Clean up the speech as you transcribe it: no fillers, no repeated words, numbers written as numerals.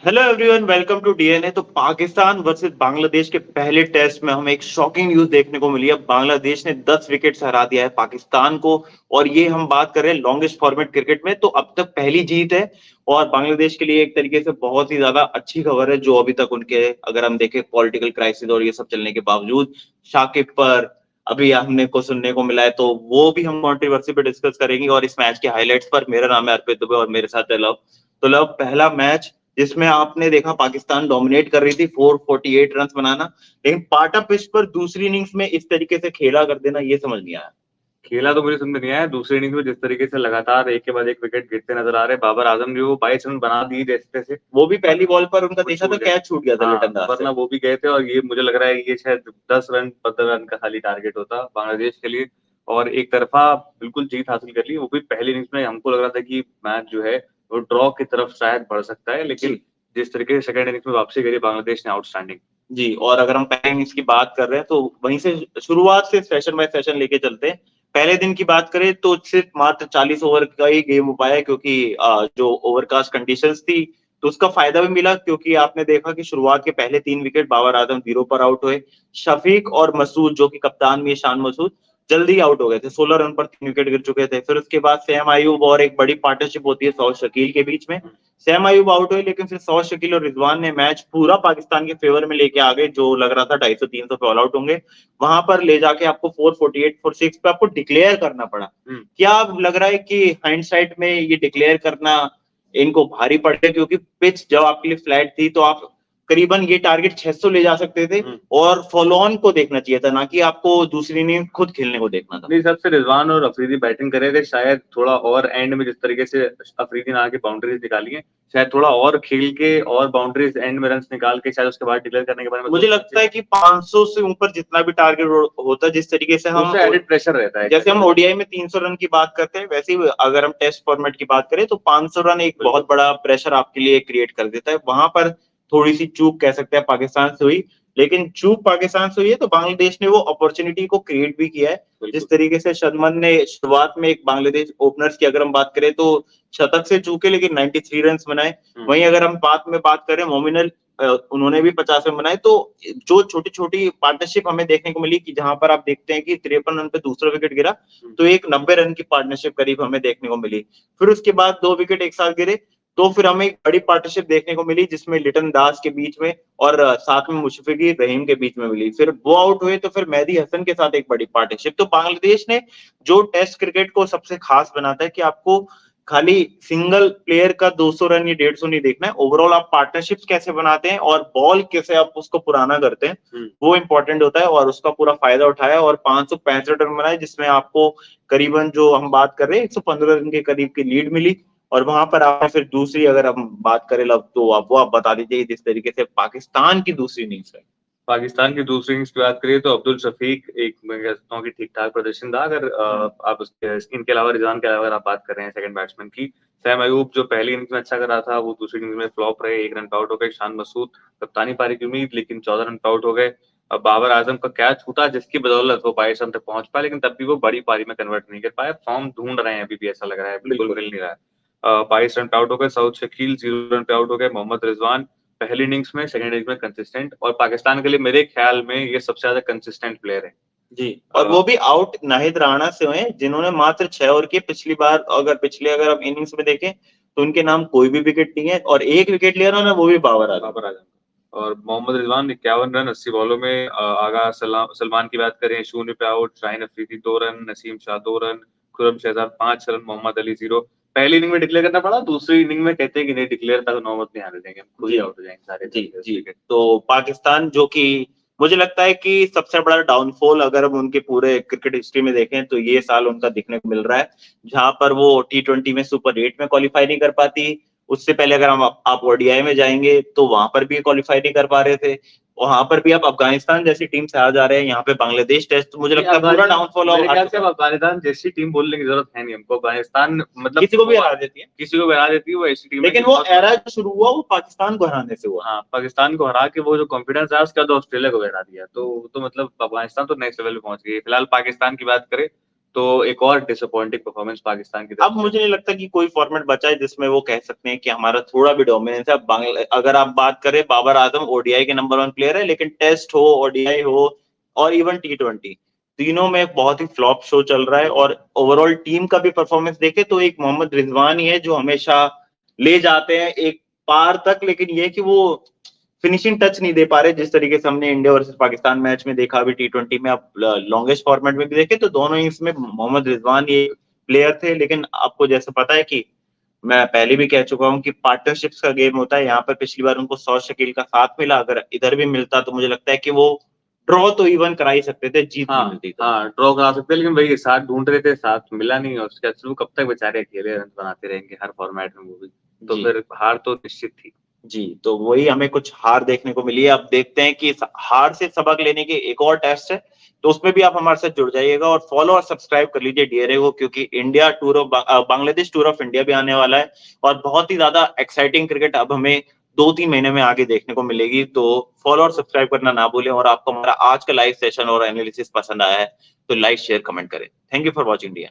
Hello everyone, welcome to DNA. तो Pakistan versus Bangladesh के पहले टेस्ट में हमें एक शॉकिंग न्यूज देखने को मिली है। बांग्लादेश ने 10 विकेट से हरा दिया है पाकिस्तान को। और ये हम बात कर रहे हैं लॉन्गेस्ट फॉर्मेट क्रिकेट में, तो अब तक पहली जीत है। और बांग्लादेश के लिए एक तरीके से बहुत ही ज्यादा अच्छी खबर है, जो अभी तक उनके, अगर हम देखें पॉलिटिकल क्राइसिस और ये सब चलने के बावजूद, शाकिब पर अभी हमने को सुनने को मिला है, तो वो भी हम कंट्रोवर्सी पे डिस्कस करेंगे। और इस मैच के हाईलाइट्स पर। मेरा नाम है अर्पित दुबे और मेरे साथ है लव। तो लव, पहला मैच जिसमें आपने देखा पाकिस्तान डोमिनेट कर रही थी, 448 रन बनाना, लेकिन पाटा पिच पर दूसरी इनिंग्स में इस तरीके से खेला कर देना, ये समझ नहीं आया। खेला तो मुझे समझ नहीं आया। दूसरी इनिंग्स में जिस तरीके से लगातार एक के बाद एक विकेट गिरते नजर आ रहे, बाबर आजम ने वो 22 रन बना दिए जैसे तैसे। वो भी पहली बॉल पर उनका वो देखा था, छूट गए। कैच छूट गया था हाँ, लिटन दास से। वरना वो भी गए थे। और ये मुझे लग रहा है ये शायद 10 रन 15 रन का खाली टारगेट होता बांग्लादेश के लिए। और एक तरफा बिल्कुल जीत हासिल कर ली, वो भी पहली इनिंग्स में। हमको लग रहा था कि मैच जो है वो ड्रॉ की तरफ शायद बढ़ सकता है, लेकिन जी जिस तरीके से सेकंड इनिंग्स में वापसी करी बांग्लादेश ने, आउटस्टैंडिंग। जी। और अगर हम पहले इनिंग्स की बात कर रहे हैं, तो वहीं से शुरुआत से सेशन बाय सेशन लेके चलते हैं। पहले दिन की बात करें तो सिर्फ मात्र 40 ओवर का ही गेम हो पाया, क्योंकि जो ओवरकास्ट कंडीशंस थी, तो उसका फायदा भी मिला। क्योंकि आपने देखा कि शुरुआत के पहले 3 विकेट बाबर आजम 0 पर आउट हुए। शफीक और मसूद, जो कि कप्तान भी है शान मसूद, जल्दी आउट हो गए थे। 16 रन पर 3 विकेट गिर चुके थे। फिर उसके बाद सैम आयूब और एक बड़ी पार्टनरशिप होती है सौद शकील के बीच में। सैम आयूब आउट हुए, लेकिन फिर सौद शकील और रिजवान ने मैच पूरा पाकिस्तान के फेवर में लेके आ गए। जो लग रहा था 250-300 पे ऑल आउट होंगे, वहां पर ले जाके आपको 448 4-6 पे आपको डिक्लेयर करना पड़ा। क्या अब लग रहा है कि हाइंडसाइट में ये डिक्लेयर करना इनको भारी पड़े? क्योंकि पिच जब आपके लिए फ्लैट थी, तो आप करीबन ये टारगेट 600 ले जा सकते थे। और फॉलो ऑन को देखना चाहिए था, ना कि आपको दूसरी इनिंग खुद खेलने को देखना था। मेरे हिसाब से रिजवान और अफरीदी बैटिंग करे थे, शायद थोड़ा और एंड में जिस तरीके से अफरीदी ने आके बाउंड्रीज निकाली है, शायद थोड़ा और खेल के और बाउंड्रीज एंड में रन निकाल के शायद उसके बाद डिक्लेयर करने के बारे में मुझे सोचना लगता है चाहिए। कि 500 से ऊपर जितना भी टारगेट होता, जिस तरीके से हम उससे एडिड प्रेशर रहता है जैसे हम कहीं। ओडीआई में 300 रन की बात करते हैं, वैसे ही अगर हम टेस्ट फॉर्मेट की बात करें, तो 500 रन एक बिल्कुल। बहुत बड़ा प्रेशर आपके लिए क्रिएट कर देता है। वहां पर थोड़ी सी चूक कह सकते हैं पाकिस्तान से हुई। लेकिन चूक पाकिस्तान से हुई है, तो बांग्लादेश ने वो अपॉर्चुनिटी को क्रिएट भी किया है। जिस तरीके से शदमन ने शुरुआत में, एक बांग्लादेश ओपनर्स की अगर हम बात करें, तो शतक से चूके लेकिन 93 रन बनाए। वहीं अगर हम बात करें मोमिनल, उन्होंने भी 50 रन बनाए। तो जो छोटी छोटी पार्टनरशिप हमें देखने को मिली, कि जहां पर आप देखते हैं कि 53 रन पे दूसरा विकेट गिरा, तो एक 90 रन की पार्टनरशिप करीब हमें देखने को मिली। फिर उसके बाद 2 विकेट एक साथ गिरे, तो फिर हमें एक बड़ी पार्टनरशिप देखने को मिली, जिसमें लिटन दास के बीच में और साथ में मुशफिक रहीम के बीच में मिली। फिर वो आउट हुए, तो फिर मेहदी हसन के साथ एक बड़ी पार्टनरशिप। तो बांग्लादेश ने, जो टेस्ट क्रिकेट को सबसे खास बनाता है, कि आपको खाली सिंगल प्लेयर का 200 रन या 150 नहीं देखना है, ओवरऑल आप पार्टनरशिप्स कैसे बनाते हैं और बॉल कैसे आप उसको पुराना करते हैं, वो इंपॉर्टेंट होता है। और उसका पूरा फायदा उठाया और 565 रन बनाए, जिसमें आपको करीबन, जो हम बात कर रहे हैं, 115 रन के करीब की लीड मिली। और वहां पर आपने फिर दूसरी, अगर हम बात करें लब, तो आप बता दीजिए जिस तरीके से पाकिस्तान की दूसरी इनिंग्स है। पाकिस्तान की दूसरी इनिंग्स की बात करिए तो अब्दुल शफीक एक, मैं कह सकता हूँ कि ठीक ठाक प्रदर्शन था। अगर आप इनके अलावा, रिजवान के अलावा अगर आप बात कर रहे हैं सेकंड बैट्समैन की, सैम अयूब जो पहली इनिंग्स में अच्छा कर रहा था, वो दूसरी इनिंग्स में फ्लॉप रहे, 1 रन पे आउट हो गए। शान मसूद कप्तानी पारी की उम्मीद, लेकिन 14 रन पे आउट हो गए। अब बाबर आजम का कैच छूटा, जिसकी बदौलत वो 22 रन तक पहुंच पाए, लेकिन तब भी वो बड़ी पारी में कन्वर्ट नहीं कर पाए। फॉर्म ढूंढ रहे हैं अभी भी, ऐसा लग रहा है, बिल्कुल मिल नहीं रहा है। 22 रन पे आउट हो गए। सऊद शकील 0 रन पे आउट हो गए। मोहम्मद रिजवान पहली इनिंग्स में, सेकंड इनिंग्स में कंसिस्टेंट, और पाकिस्तान के लिए मेरे ख्याल में ये सबसे ज्यादा कंसिस्टेंट प्लेयर है। जी। और वो भी आउट नाहिद राणा से हुए, जिन्होंने मात्र 6 ओवर की पिछली बार, पिछले आप इनिंग्स में देखें, तो उनके नाम कोई भी विकेट नहीं है। और एक विकेट लिया ना, वो भी बाबर आजम। और मोहम्मद रिजवान 51 रन 80 बॉलों में। आगा सलमान की बात करें, 0 पे out. Shaheen Afridi 2 run, Naseem Shah 2 run, Khurram Shahzad 5 run, Mohammad Ali 0। पहली इनिंग में डिक्लेयर करना पड़ा, दूसरी इनिंग में कहते हैं कि नहीं, डिक्लेयर तक नौबत नहीं आने देंगे, खुद ही जी आउट हो जाएंगे सारे जी जी। विकेट। तो पाकिस्तान, जो कि मुझे लगता है कि सबसे बड़ा डाउनफॉल, अगर हम उनके पूरे क्रिकेट हिस्ट्री में देखें, तो ये साल उनका दिखने को मिल रहा है। जहां पर वो T20 में सुपर 8 में क्वालिफाई नहीं कर पाती। उससे पहले अगर हम आप ओडीआई में जाएंगे, तो वहां पर भी क्वालिफाई नहीं कर पा रहे थे। वहां पर भी आप अफगानिस्तान जैसी टीम से आ जा रहे हैं, यहाँ पे बांग्लादेश टेस्ट, तो मुझे नहीं, लगता है पूरा डाउनफॉल मेरे और हार ख्याल से चुका अब है। अफगानिस्तान जैसी टीम बोलने की जरूरत है नहीं हमको। अफगानिस्तान मतलब किसी को भी वो हरा देती है। किसी को भी हरा देती है, वो ऐसी टीम है कि लेकिन वो बहुत। एरा जो शुरू हुआ, वो पाकिस्तान को हराने से हुआ। हाँ, पाकिस्तान को हरा के वो जो कॉन्फिडेंस है उसका, तो ऑस्ट्रेलिया को हरा दिया। तो मतलब अफगानिस्तान तो नेक्स्ट लेवल पे पहुंच गई है। फिलहाल पाकिस्तान की बात करें तो एक और डिसअपॉइंटिंग परफॉर्मेंस पाकिस्तान की तरफ अब मुझे नहीं लगता कि कोई फॉर्मेट बचा है जिसमें वो कह सकते हैं कि हमारा थोड़ा भी डोमिनेंस है। अगर आप बात करें, बाबर आजम ओडीआई के नंबर 1 प्लेयर है, लेकिन टेस्ट हो, ओडीआई हो और इवन T20 तीनों में बहुत ही फ्लॉप शो चल रहा है। और ओवरऑल टीम का भी परफॉर्मेंस देखे तो एक मोहम्मद रिजवान ही है जो हमेशा ले जाते हैं एक पार तक, लेकिन ये कि वो फिनिशिंग टच नहीं दे पा रहे जिस तरीके से हमने इंडिया वर्सेस पाकिस्तान मैच में देखा। अभी T20 में आप लॉन्गेस्ट फॉर्मेट में भी देखे तो दोनों ही इसमें मोहम्मद रिजवान ये प्लेयर थे। लेकिन आपको जैसे पता है कि मैं पहले भी कह चुका हूं कि पार्टनरशिप्स का गेम होता है। यहाँ पर पिछली बार उनको 100 शकील का साथ मिला, अगर इधर भी मिलता तो मुझे लगता है कि वो ड्रॉ तो इवन करा ही सकते थे, जीत नहीं मिलती तो। हाँ ड्रॉ करा सकते, लेकिन वही साथ ढूंढ रहे थे, साथ मिला नहीं, और उसके बाद कब तक बेचारे अकेले रन बनाते रहेंगे हर फॉर्मेट में, वो भी तो फिर हार तो निश्चित थी। जी, तो वही हमें कुछ हार देखने को मिली है। अब देखते हैं कि हार से सबक लेने के एक और टेस्ट है, तो उसमें भी आप हमारे साथ जुड़ जाइएगा और फॉलो और सब्सक्राइब कर लीजिए डीआरए को, क्योंकि India tour of Bangladesh tour of India भी आने वाला है और बहुत ही ज्यादा एक्साइटिंग क्रिकेट अब हमें 2-3 महीने में आगे देखने को मिलेगी। तो फॉलो और सब्सक्राइब करना ना भूलें, और आपको हमारा आज का लाइव सेशन और एनालिसिस पसंद आया है तो लाइक शेयर कमेंट करें। Thank you for watching DN.